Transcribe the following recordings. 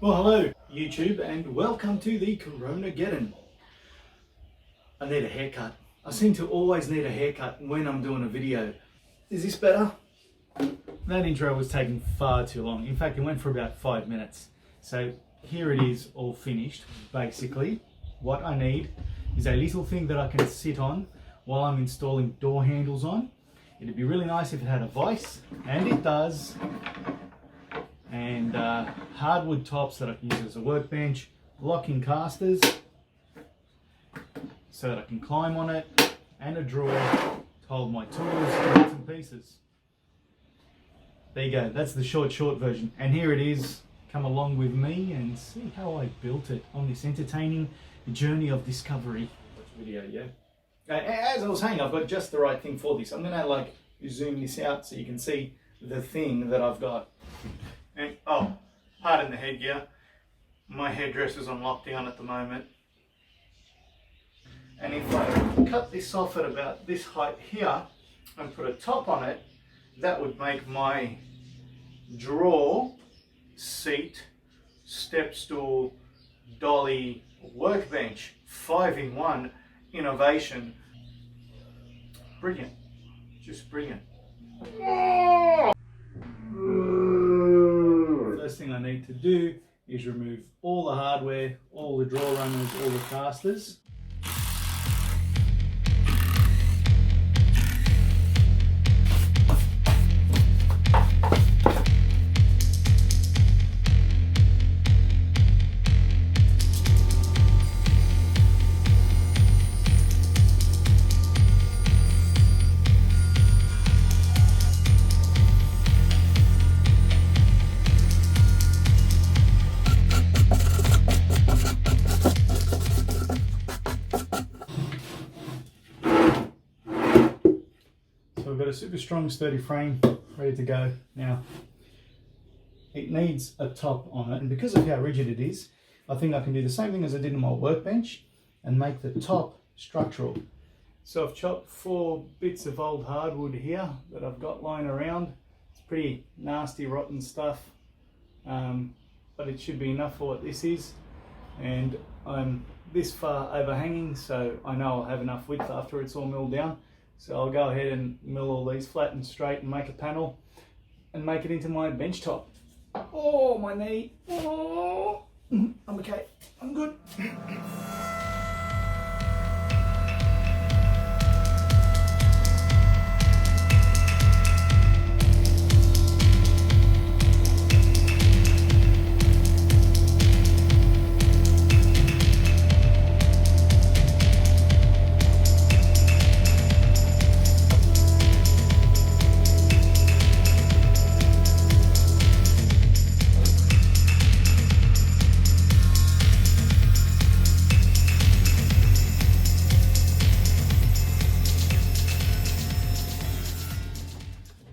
Well, hello YouTube and welcome to the Coronageddon. I need a haircut. I seem to always need a haircut when I'm doing a video. Is this better? That intro was taking far too long. In fact, it went for about 5 minutes. So here it is, all finished. Basically, what I need is a little thing that I can sit on while I'm installing door handles on. It'd be really nice if it had a vise, and it does. And hardwood tops that I can use as a workbench, locking casters so that I can climb on it, and a drawer to hold my tools, bits and pieces. There you go, that's the short version. And here it is. Come along with me and see how I built it on this entertaining journey of discovery. Watch video, yeah. As I was saying, I've got just the right thing for this. I'm gonna like zoom this out so you can see the thing that I've got. And, oh, pardon the headgear. My hairdresser's on lockdown at the moment. And if I cut this off at about this height here and put a top on it, that would make my drawer, seat, step stool, dolly, workbench, 5-in-1 innovation. Brilliant, just brilliant. First thing I need to do is remove all the hardware, all the drawer runners, all the casters. I've got a super strong sturdy frame ready to go. Now it needs a top on it, and because of how rigid it is, I think I can do the same thing as I did on my workbench and make the top structural. So I've chopped 4 bits of old hardwood here that I've got lying around. It's pretty nasty rotten stuff, but it should be enough for what this is, and I'm this far overhanging, so I know I'll have enough width after it's all milled down. So I'll go ahead and mill all these flat and straight and make a panel and make it into my bench top. Oh, my knee. Oh, I'm okay. I'm good.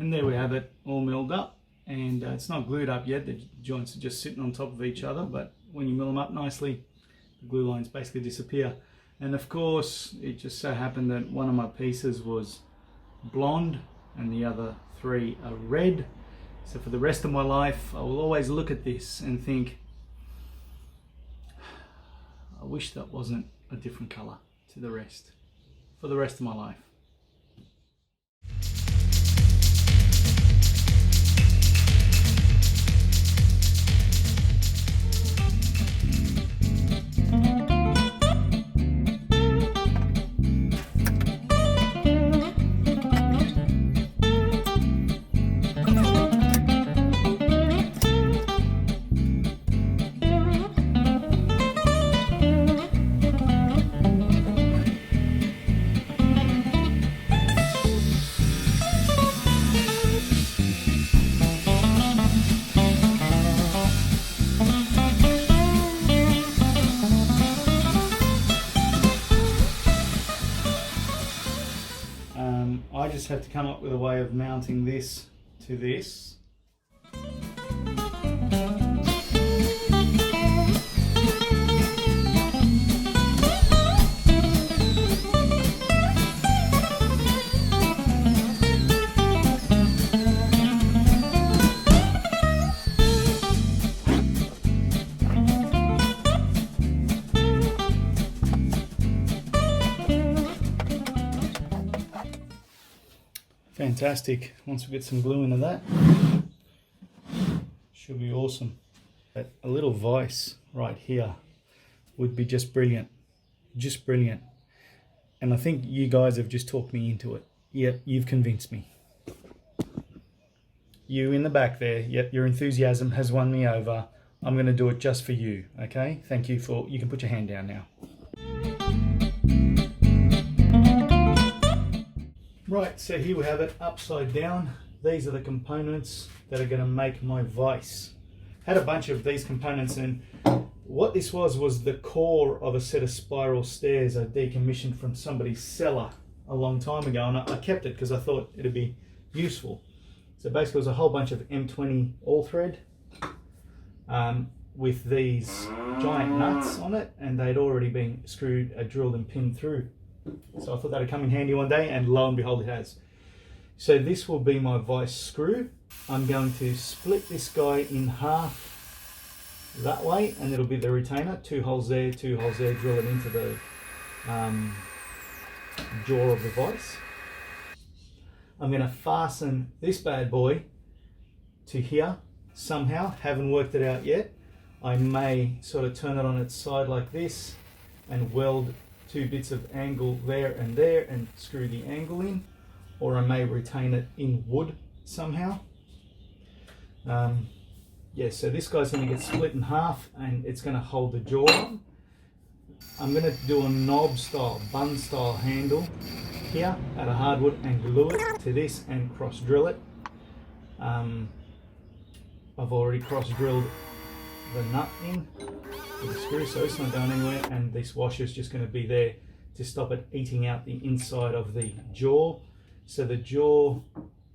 And there we have it, all milled up, and it's not glued up yet. The joints are just sitting on top of each other, but when you mill them up nicely, the glue lines basically disappear. And of course, it just so happened that one of my pieces was blonde and the other 3 are red. So for the rest of my life, I will always look at this and think, I wish that wasn't a different color to the rest, for the rest of my life. I just have to come up with a way of mounting this to this. Fantastic. Once we get some glue into that, should be awesome. But a little vise right here would be just brilliant. Just brilliant. And I think you guys have just talked me into it. Yep, you've convinced me. You in the back there, yep, your enthusiasm has won me over. I'm going to do it just for you, okay? Thank you for, you can put your hand down now. Right, so here we have it upside down. These are the components that are going to make my vise. Had a bunch of these components, and what this was the core of a set of spiral stairs I decommissioned from somebody's cellar a long time ago, and I kept it because I thought it'd be useful. So basically it was a whole bunch of M20 all thread with these giant nuts on it, and they'd already been screwed, drilled and pinned through. So I thought that'd come in handy one day, and lo and behold it has. So this will be my vise screw. I'm going to split this guy in half that way, and it'll be the retainer. 2 holes there, 2 holes there, drill it into the jaw of the vise. I'm going to fasten this bad boy to here somehow. Haven't worked it out yet. I may sort of turn it on its side like this and weld 2 bits of angle there and screw the angle in, or I may retain it in wood somehow. Yeah, so this guy's going to get split in half, and it's going to hold the jaw on. I'm going to do a knob style, bun style handle here out of hardwood and glue it to this and cross drill it. I've already cross drilled the nut in with the screw, so it's not going anywhere, and this washer is just going to be there to stop it eating out the inside of the jaw. So the jaw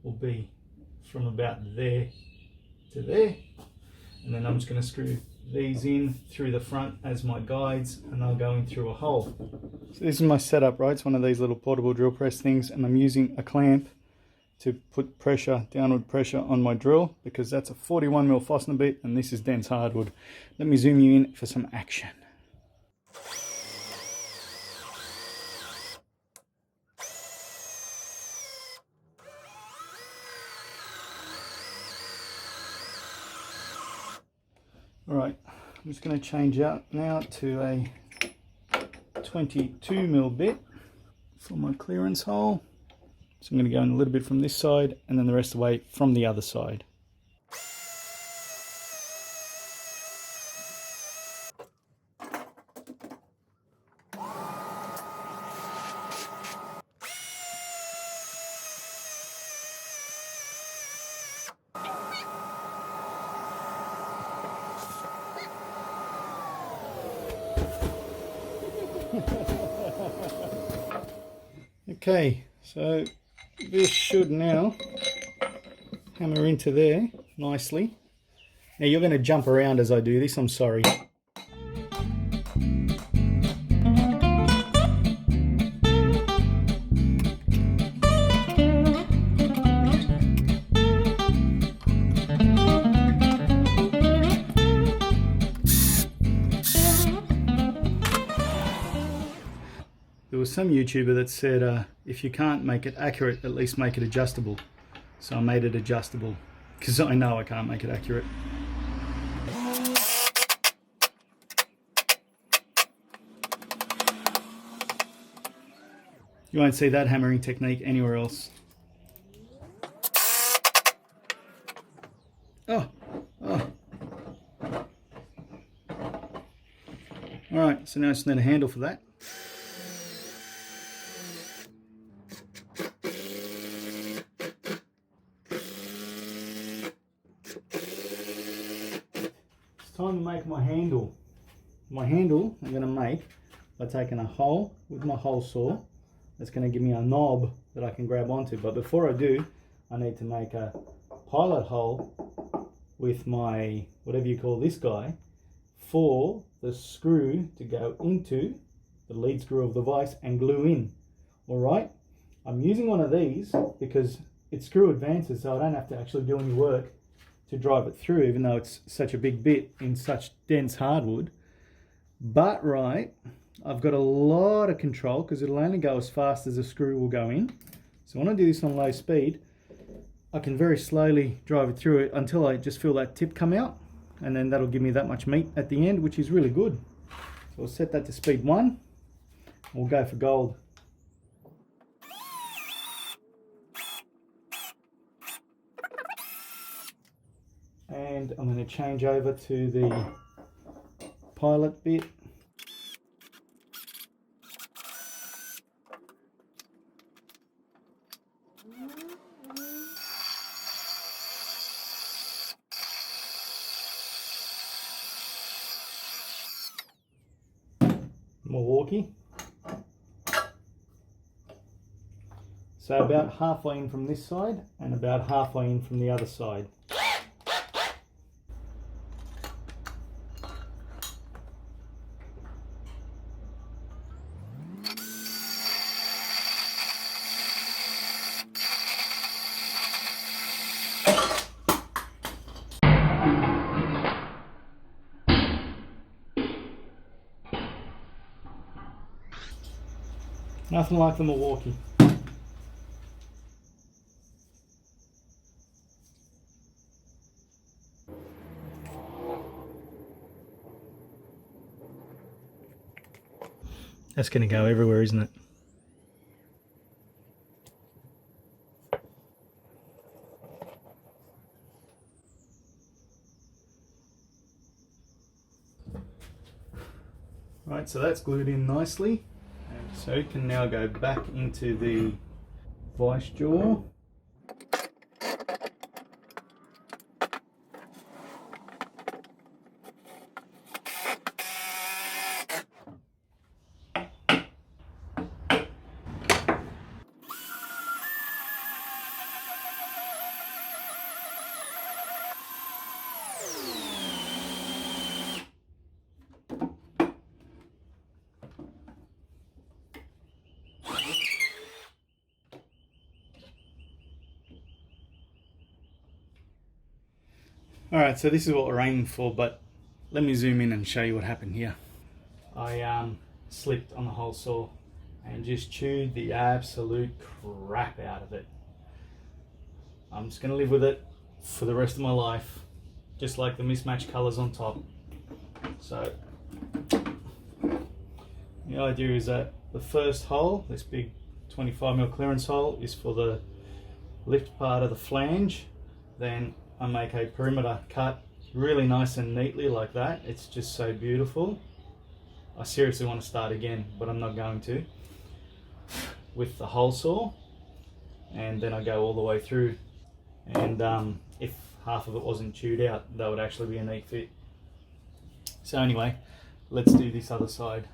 will be from about there to there, and then I'm just going to screw these in through the front as my guides, and they'll go in through a hole. So this is my setup, right? It's one of these little portable drill press things, and I'm using a clamp to put pressure, downward pressure on my drill, because that's a 41mm Fosner bit and this is dense hardwood. Let me zoom you in for some action. Alright, I'm just going to change out now to a 22mm bit for my clearance hole. So I'm going to go in a little bit from this side and then the rest of the way from the other side. Okay, so this should now hammer into there nicely. Now you're going to jump around as I do this, I'm sorry. There was some YouTuber that said if you can't make it accurate, at least make it adjustable. So I made it adjustable because I know I can't make it accurate. You won't see that hammering technique anywhere else. Oh. Alright, so now I just need a handle for that. Time to make my handle. My handle I'm going to make by taking a hole with my hole saw. That's going to give me a knob that I can grab onto. But before I do, I need to make a pilot hole with my, whatever you call this guy, for the screw to go into the lead screw of the vise and glue in. Alright, I'm using one of these because it's screw advances, so I don't have to actually do any work to drive it through, even though it's such a big bit in such dense hardwood. But right, I've got a lot of control because it'll only go as fast as the screw will go in. So when I do this on low speed, I can very slowly drive it through it until I just feel that tip come out, and then that'll give me that much meat at the end, which is really good. So I'll set that to speed 1. We'll go for gold. And I'm going to change over to the pilot bit. Milwaukee. So about halfway in from this side and about halfway in from the other side. Nothing like the Milwaukee. That's going to go everywhere, isn't it? Right, so that's glued in nicely. And so you can now go back into the vice jaw. Alright, so this is what we're aiming for, but let me zoom in and show you what happened here. I slipped on the hole saw and just chewed the absolute crap out of it. I'm just going to live with it for the rest of my life, just like the mismatched colours on top. So the idea is that the first hole, this big 25mm clearance hole, is for the lift part of the flange. Then I make a perimeter cut really nice and neatly like that. It's just so beautiful. I seriously want to start again, but I'm not going to, with the hole saw, and then I go all the way through, and if half of it wasn't chewed out, that would actually be a neat fit. So anyway, let's do this other side.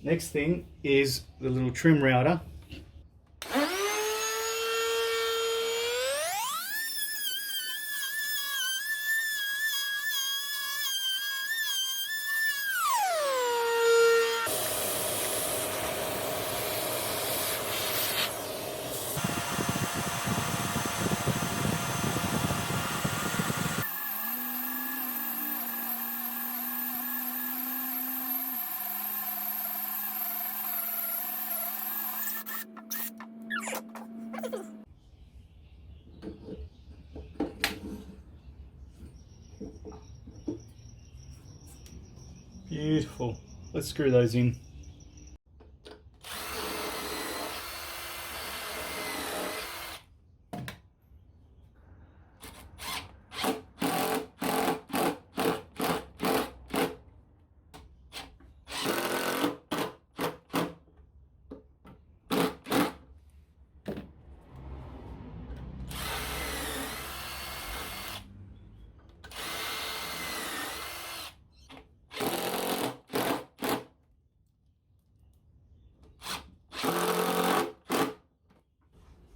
Next thing is the little trim router. Beautiful. Let's screw those in.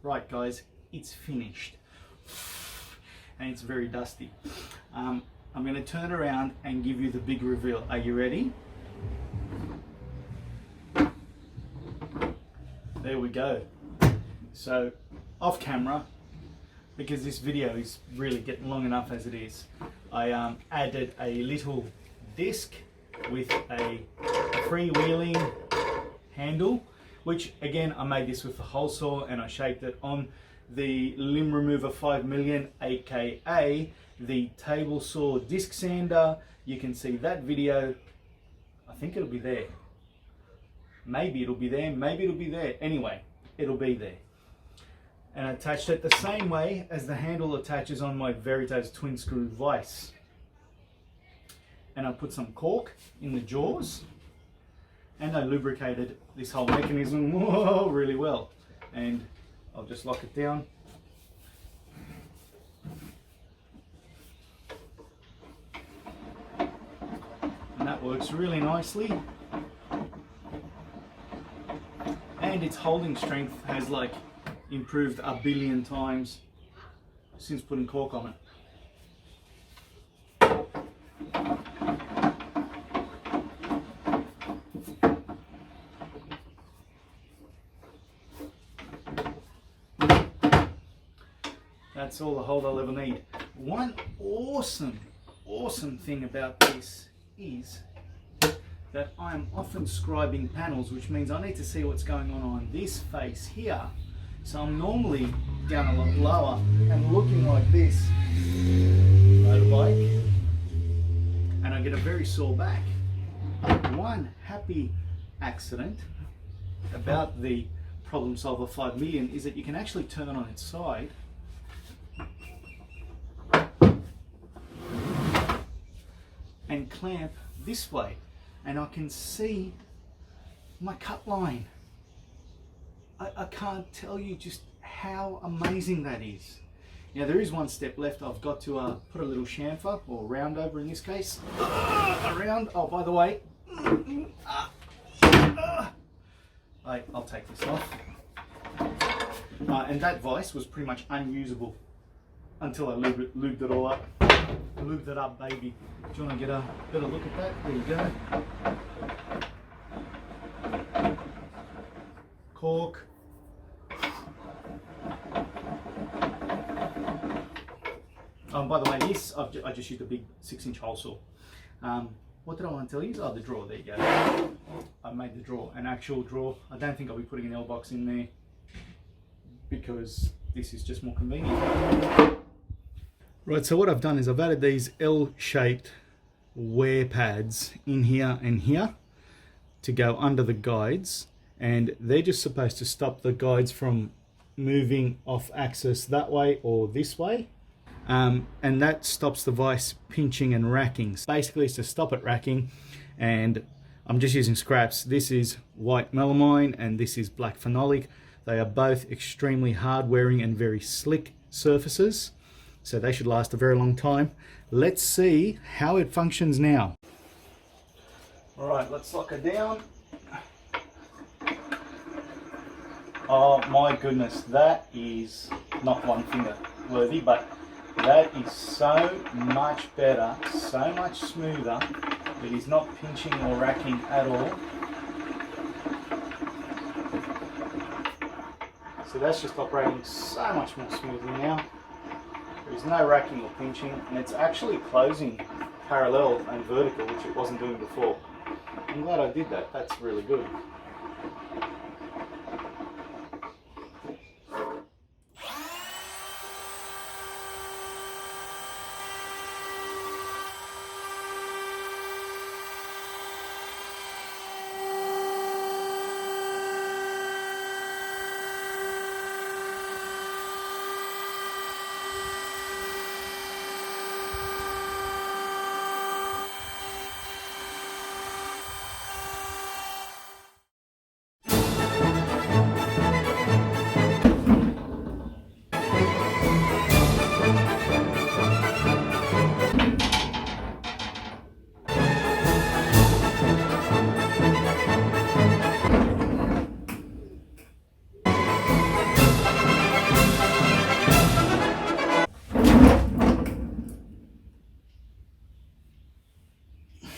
Right guys, it's finished and it's very dusty. I'm going to turn around and give you the big reveal. Are you ready? There we go. So off camera, because this video is really getting long enough as it is, I added a little disc with a freewheeling handle, which again I made this with the hole saw, and I shaped it on the limb remover 5mm, aka the table saw disc sander. You can see that video. I think it'll be there. Maybe it'll be there, maybe it'll be there. Anyway, it'll be there. And I attached it the same way as the handle attaches on my Veritas twin screw vise. And I put some cork in the jaws, and I lubricated this whole mechanism really well. And I'll just lock it down. And that works really nicely. And its holding strength has like improved a billion times since putting cork on it. That's all the hold I'll ever need. One awesome thing about this is that I'm often scribing panels, which means I need to see what's going on this face here. So I'm normally down a lot lower and looking like this, motorbike, and I get a very sore back. One happy accident about the Problem Solver 5mm is that you can actually turn on its side and clamp this way, and I can see my cut line. I can't tell you just how amazing that is. Now there is one step left. I've got to put a little chamfer, or round over in this case, around. Oh, by the way, I'll take this off. And that vise was pretty much unusable until I lubed it all up. Lubed it up, baby. Do you want to get a better look at that? There you go. Cork. By the way, this I just used a big 6-inch hole saw. What did I want to tell you? Oh, the drawer. There you go. I made the drawer, an actual drawer. I don't think I'll be putting an L box in there because this is just more convenient. Right, so what I've done is I've added these L-shaped wear pads in here and here to go under the guides, and they're just supposed to stop the guides from moving off axis that way or this way, and that stops the vise pinching and racking. Basically it's to stop it racking, and I'm just using scraps. This is white melamine and this is black phenolic. They are both extremely hard wearing and very slick surfaces, so they should last a very long time. Let's see how it functions now. All right, let's lock it down. Oh my goodness, that is not one finger worthy, but that is so much better, so much smoother. It is not pinching or racking at all. So that's just operating so much more smoothly now. There's no racking or pinching, and it's actually closing parallel and vertical, which it wasn't doing before. I'm glad I did that. That's really good.